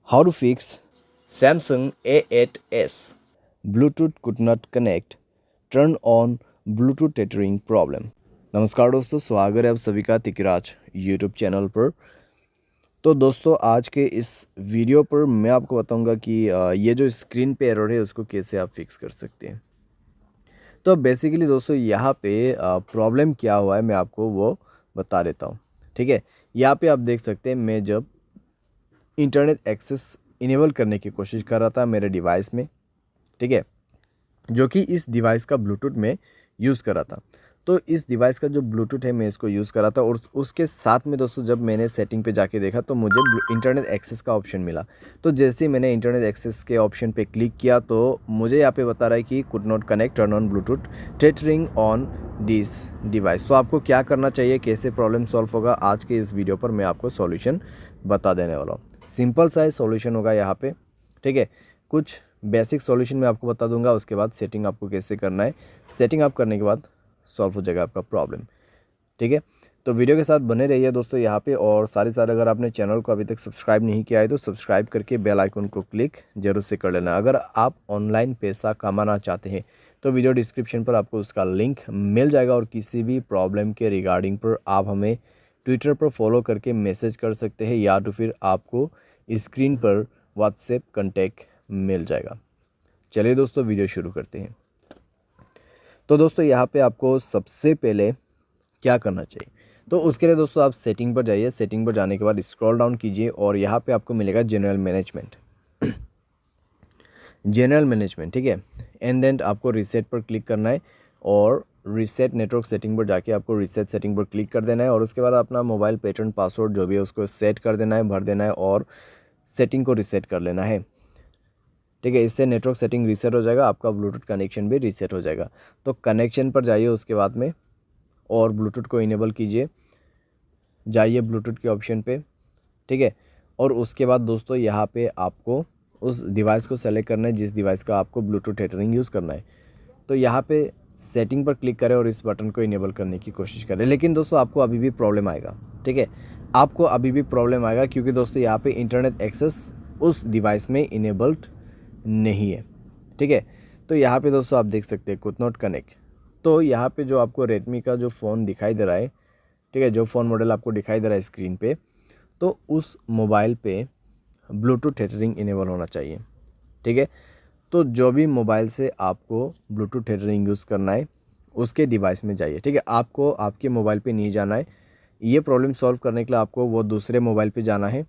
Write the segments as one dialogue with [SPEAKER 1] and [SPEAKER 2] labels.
[SPEAKER 1] How to fix Samsung A8S Bluetooth could not connect, turn on Bluetooth tethering problem। नमस्कार दोस्तों, स्वागत है आप सभी का तिकराज यूट्यूब चैनल पर। तो दोस्तों, आज के इस वीडियो पर मैं आपको बताऊंगा कि ये जो स्क्रीन पे एरर है उसको कैसे आप फिक्स कर सकते हैं। तो बेसिकली दोस्तों, यहाँ पे प्रॉब्लम क्या हुआ है मैं आपको वो बता देता हूँ। ठीक है, यहाँ पे आप देख सकते हैं मैं जब इंटरनेट एक्सेस इनेबल करने की कोशिश कर रहा था मेरे डिवाइस में, ठीक है, जो कि इस डिवाइस का ब्लूटूथ में यूज़ कर रहा था। तो इस डिवाइस का जो ब्लूटूथ है मैं इसको यूज़ कर रहा था और उसके साथ में दोस्तों जब मैंने सेटिंग पे जाके देखा तो मुझे इंटरनेट एक्सेस का ऑप्शन मिला। तो जैसे ही मैंने इंटरनेट एक्सेस के ऑप्शन पे क्लिक किया तो मुझे यहाँ पे बता रहा है कि could not connect, turn on Bluetooth tethering on this device. तो आपको क्या करना चाहिए, कैसे प्रॉब्लम सॉल्व होगा, आज के इस वीडियो पर मैं आपको सॉल्यूशन बता देने वाला हूँ। सिंपल सा सॉल्यूशन होगा यहाँ पे, ठीक है। कुछ बेसिक सॉल्यूशन मैं आपको बता दूंगा, उसके बाद सेटिंग आपको कैसे करना है। सेटिंग आप करने के बाद सॉल्व हो जाएगा आपका प्रॉब्लम, ठीक है। तो वीडियो के साथ बने रहिए दोस्तों यहाँ पे। और साथ अगर आपने चैनल को अभी तक सब्सक्राइब नहीं किया है तो सब्सक्राइब करके बेल आइकन को क्लिक जरूर से कर लेना। अगर आप ऑनलाइन पैसा कमाना चाहते हैं तो वीडियो डिस्क्रिप्शन पर आपको उसका लिंक मिल जाएगा और किसी भी प्रॉब्लम के रिगार्डिंग पर आप हमें ट्विटर पर फॉलो करके मैसेज कर सकते हैं या तो फिर आपको स्क्रीन पर व्हाट्सएप कॉन्टैक्ट मिल जाएगा। चलिए दोस्तों, वीडियो शुरू करते हैं। तो दोस्तों, यहाँ पे आपको सबसे पहले क्या करना चाहिए, तो उसके लिए दोस्तों आप सेटिंग पर जाइए। सेटिंग पर जाने के बाद स्क्रॉल डाउन कीजिए और यहाँ पे आपको मिलेगा जनरल मैनेजमेंट। जनरल मैनेजमेंट, ठीक है। एंड देन आपको रीसेट पर क्लिक करना है और रीसेट नेटवर्क सेटिंग पर जाके आपको रीसेट सेटिंग पर क्लिक कर देना है और उसके बाद अपना मोबाइल पैटर्न पासवर्ड जो भी है उसको सेट कर देना है, भर देना है और सेटिंग को रीसेट कर लेना है, ठीक है। इससे नेटवर्क सेटिंग रीसेट हो जाएगा, आपका ब्लूटूथ कनेक्शन भी रीसेट हो जाएगा। तो कनेक्शन पर जाइए उसके बाद में और ब्लूटूथ को इनेबल कीजिए, जाइए ब्लूटूथ के ऑप्शन पे, ठीक है। और उसके बाद दोस्तों यहाँ पे आपको उस डिवाइस को सेलेक्ट करना है जिस डिवाइस का आपको ब्लूटूथ टेथरिंग यूज़ करना है। तो यहाँ पे सेटिंग पर क्लिक करें और इस बटन को इनेबल करने की कोशिश करें। लेकिन दोस्तों आपको अभी भी प्रॉब्लम आएगा, ठीक है, आपको अभी भी प्रॉब्लम आएगा क्योंकि दोस्तों यहाँ पे इंटरनेट एक्सेस उस डिवाइस में इनेबल्ड नहीं है, ठीक है। तो यहाँ पे दोस्तों आप देख सकते हैं कुड नॉट कनेक्ट। तो यहाँ पे जो आपको रेडमी का जो फ़ोन दिखाई दे रहा है, ठीक है, जो फ़ोन मॉडल आपको दिखाई दे रहा है स्क्रीन पे, तो उस मोबाइल पे ब्लूटूथ टेथरिंग इनेबल होना चाहिए, ठीक है। तो जो भी मोबाइल से आपको ब्लूटूथ टेथरिंग यूज़ करना है उसके डिवाइस में जाइए, ठीक है। आपको आपके मोबाइल पे नहीं जाना है। ये प्रॉब्लम सॉल्व करने के लिए आपको वो दूसरे मोबाइल पे जाना है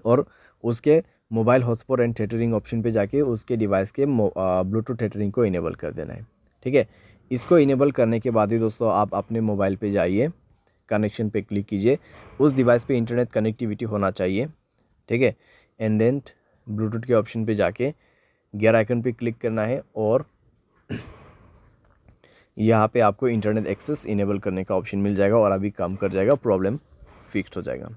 [SPEAKER 1] और उसके mobile hotspot and tethering option पे जाके उसके डिवाइस के ब्लूटूथ टेथरिंग को इनेबल कर देना है, ठीक है। इसको इनेबल करने के बाद ही दोस्तों आप अपने मोबाइल पे जाइए, कनेक्शन पे क्लिक कीजिए, उस डिवाइस पे इंटरनेट कनेक्टिविटी होना चाहिए, ठीक है। एंड देन ब्लूटूथ के ऑप्शन पे जाके गियर आइकन पे क्लिक करना है और यहाँ पे आपको इंटरनेट एक्सेस इनेबल करने का ऑप्शन मिल जाएगा और अभी काम कर जाएगा, प्रॉब्लम फिक्स हो जाएगा।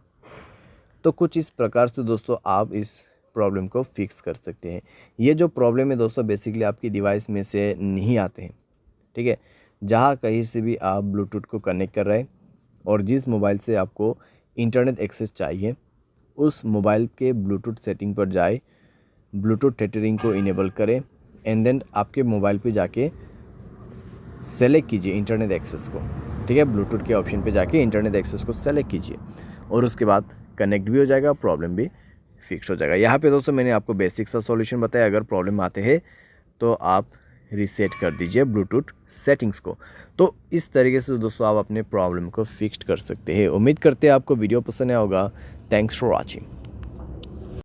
[SPEAKER 1] तो कुछ इस प्रकार से दोस्तों आप इस प्रॉब्लम को फिक्स कर सकते हैं। ये जो प्रॉब्लम है दोस्तों बेसिकली आपकी डिवाइस में से नहीं आते हैं, ठीक है। जहाँ कहीं से भी आप ब्लूटूथ को कनेक्ट कर रहे हैं और जिस मोबाइल से आपको इंटरनेट एक्सेस चाहिए उस मोबाइल के ब्लूटूथ सेटिंग पर जाए, ब्लूटूथ टेथरिंग को इनेबल करें एंड देन आपके मोबाइल पे जाके सेलेक्ट कीजिए इंटरनेट एक्सेस को, ठीक है। ब्लूटूथ के ऑप्शन पे जाके इंटरनेट एक्सेस को सेलेक्ट कीजिए और उसके बाद कनेक्ट भी हो जाएगा, प्रॉब्लम भी फिक्स हो जाएगा। यहाँ पे दोस्तों मैंने आपको बेसिक सा सॉल्यूशन बताया। अगर प्रॉब्लम आते हैं तो आप रीसेट कर दीजिए ब्लूटूथ सेटिंग्स को। तो इस तरीके से दोस्तों आप अपने प्रॉब्लम को फिक्स कर सकते हैं। उम्मीद करते हैं आपको वीडियो पसंद आया होगा। Thanks for watching.